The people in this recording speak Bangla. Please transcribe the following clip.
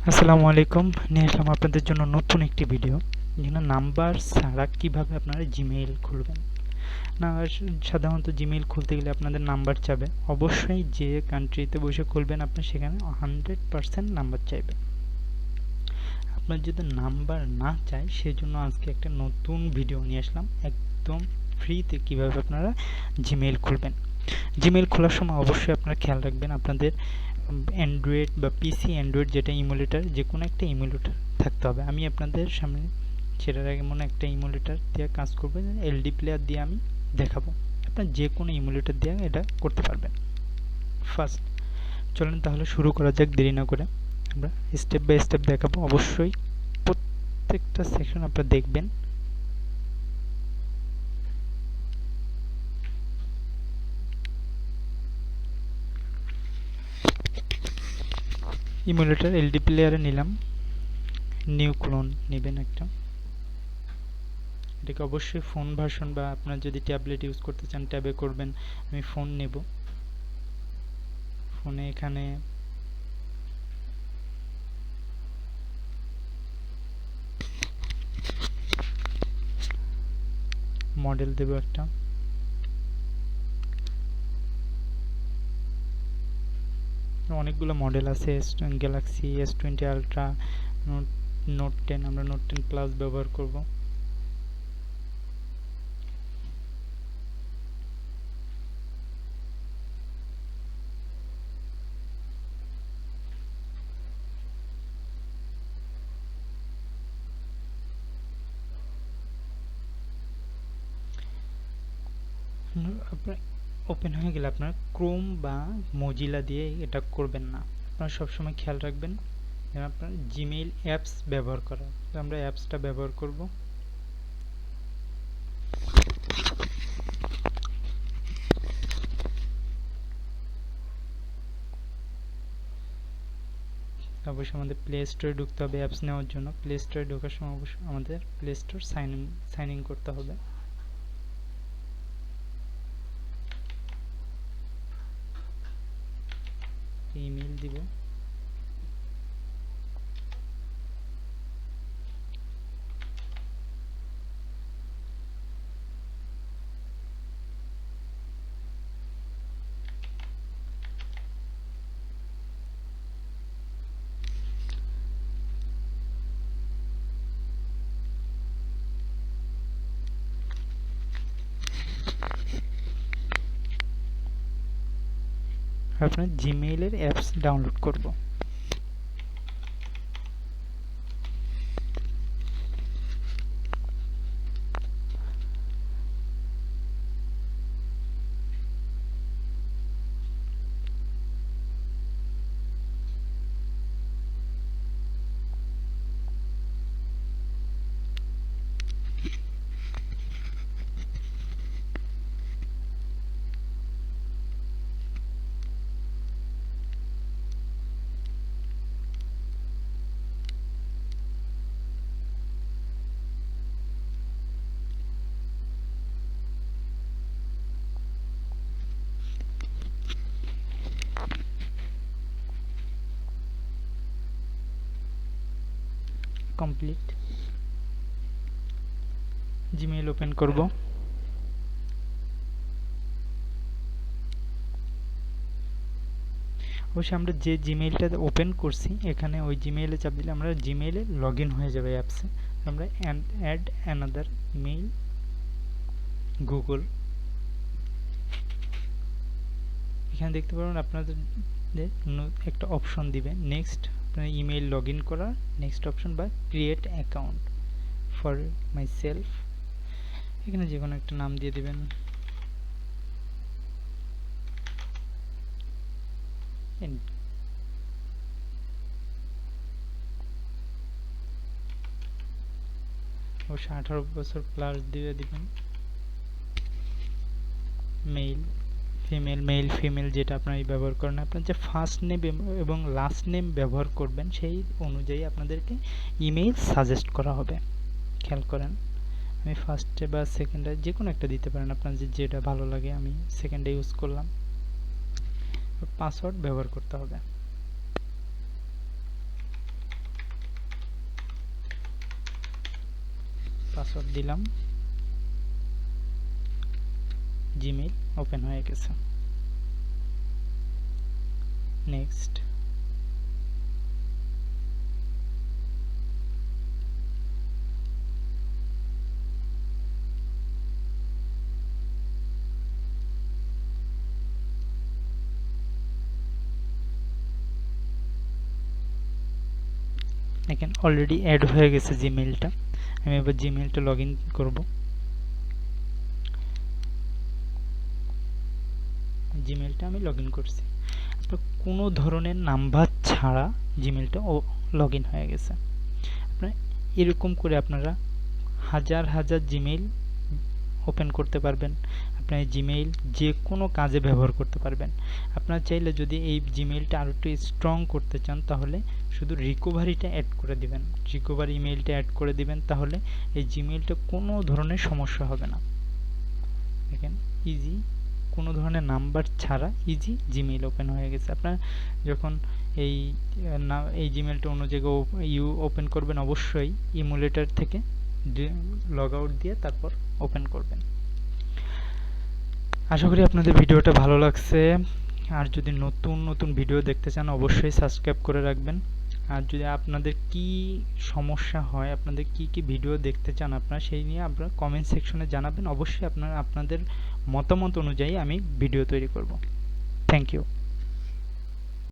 আসসালামু আলাইকুম, নিয়ে আসলাম আপনাদের জন্য নতুন একটি ভিডিও। এখানে নাম্বার ছাড়া কিভাবে আপনারা জিমেইল খুলবেন। না, সাধারণত জিমেইল খুলতে গেলে আপনাদের নাম্বার চাবে। অবশ্যই যে কান্ট্রিতে বসে খুলবেন আপনি সেখানে 100% নাম্বার চাইবে। আপনার যদি নাম্বার না চায় সেজন্য আজকে একটা নতুন ভিডিও নিয়ে আসলাম, একদম ফ্রিতে কিভাবে আপনারা জিমেইল খুলবেন। জিমেইল খোলার সময় অবশ্যই আপনারা খেয়াল রাখবেন আপনাদের অ্যান্ড্রয়েড বা পিসি অ্যান্ড্রয়েড যেটা ইমুলেটার, যে কোনো একটা ইমুলেটার থাকতে হবে। আমি আপনাদের সামনে সেটার আগে মনে একটা ইমুলেটার দিয়ে কাজ করবো, এলডি প্লেয়ার দিয়ে আমি দেখাবো। আপনার যে কোনো ইমুলেটার দিয়ে এটা করতে পারবেন। ফার্স্ট চলেন তাহলে শুরু করা যাক, দেরি না করে। আমরা স্টেপ বাই স্টেপ দেখাবো, অবশ্যই প্রত্যেকটা সেকশন আপনারা দেখবেন। ইমুলেটার এলডি প্লেয়ারে নিলাম, নিউ ক্লোন নেবেন একটা। এটাকে অবশ্যই ফোন ভার্সন বা আপনার যদি ট্যাবলেট ইউজ করতে চান ট্যাবে করবেন। আমি ফোন নেব। ফোনে এখানে মডেল দেব একটা। অনেকগুলো মডেল আছে, গ্যালাক্সি S20 আলট্রা, নোট 10, আমরা নোট 10 প্লাস ব্যবহার করব। আপনার ওপেন হয়ে গেলে আপনার ক্রোম বা মজিলা দিয়ে এটা করবেন না। আপনারা সবসময় খেয়াল রাখবেন যেন আপনার জিমেইল অ্যাপস ব্যবহার করা। আমরা অ্যাপসটা ব্যবহার করব। অবশ্যই আমাদের প্লে স্টোরে ঢুকতে হবে অ্যাপস নেওয়ার জন্য। প্লে স্টোরে ঢোকার সময় অবশ্যই আমাদের প্লে স্টোর সাইন ইন করতে হবে। ইমেল দিব। আপনার জিমেইলের অ্যাপস ডাউনলোড করব। কমপ্লিট। জিমেইল ওপেন করব। অবশ্যই আমরা যে জিমেইলটা ওপেন করছি এখানে ওই জিমেইলে চাপ দিলে আমরা জিমেইলে লগ ইন হয়ে যাবে অ্যাপসে। আমরা অ্যাড অ্যানাদার ইমেইল গুগল, এখানে দেখতে পাবেন আপনাদের একটা অপশন দিবে নেক্সট, আপনার ইমেইল লগ ইন করার নেক্সট অপশন বা create account for my self. এখানে যে কোনো একটা নাম দিয়ে দিবেন। অবশ্যই 18 বছর প্লাস দিয়ে দিবেন। মেল ফিমেল যেটা আপনারা ব্যবহার করেন, আপনার যে ফার্স্ট নেম এবং লাস্ট নেম ব্যবহার করবেন সেই অনুযায়ী আপনাদেরকে ইমেইল সাজেস্ট করা হবে। খেয়াল করেন, আমি ফার্স্টে বা সেকেন্ডে যে কোনো একটা দিতে পারেন, আপনার যেটা ভালো লাগে। আমি সেকেন্ডে ইউজ করলাম। পাসওয়ার্ড ব্যবহার করতে হবে। পাসওয়ার্ড দিলাম, জিমেইল ওপেন হয়ে গেছে। নেক্সট। এখানে অলরেডি অ্যাড হয়ে গেছে জিমেইলটা। আমি এবার জিমেইলটা লগ ইন করবো। জিমেইলটা আমি লগ ইন করছি। আপনার কোনো ধরনের নাম্বার ছাড়া জিমেইলটা লগ ইন হয়ে গেছে। আপনার এরকম করে আপনারা হাজার হাজার জিমেইল ওপেন করতে পারবেন। আপনার এই জিমেইল যে কোনো কাজে ব্যবহার করতে পারবেন। আপনারা চাইলে যদি এই জিমেইলটা আরো একটু স্ট্রং করতে চান তাহলে শুধু রিকভারিটা অ্যাড করে দিবেন, রিকভারি ইমেইলটা অ্যাড করে দিবেন, তাহলে এই জিমেইলটা কোনো ধরনের সমস্যা হবে না। দেখেন ইজি, কোনো ধরনের নাম্বার ছাড়া ইজি জিমেইল ওপেন হয়ে গেছে। আপনার যখন এই জিমেইলটা অন্য জায়গায় ওপেন করবেন অবশ্যই ইমুলেটর থেকে লগ আউট দিয়ে তারপর ওপেন করবেন। আশা করি আপনাদের ভিডিওটা ভালো লাগছে। আর যদি নতুন নতুন ভিডিও দেখতে চান অবশ্যই সাবস্ক্রাইব করে রাখবেন। আর যদি আপনাদের কি সমস্যা হয়, আপনাদের কি কি ভিডিও দেখতে চান আপনারা, সেই নিয়ে আপনারা কমেন্ট সেকশনে জানাবেন। অবশ্যই আপনারা আপনাদের মতামত অনুযায়ী আমি ভিডিও তৈরি করব। Thank you.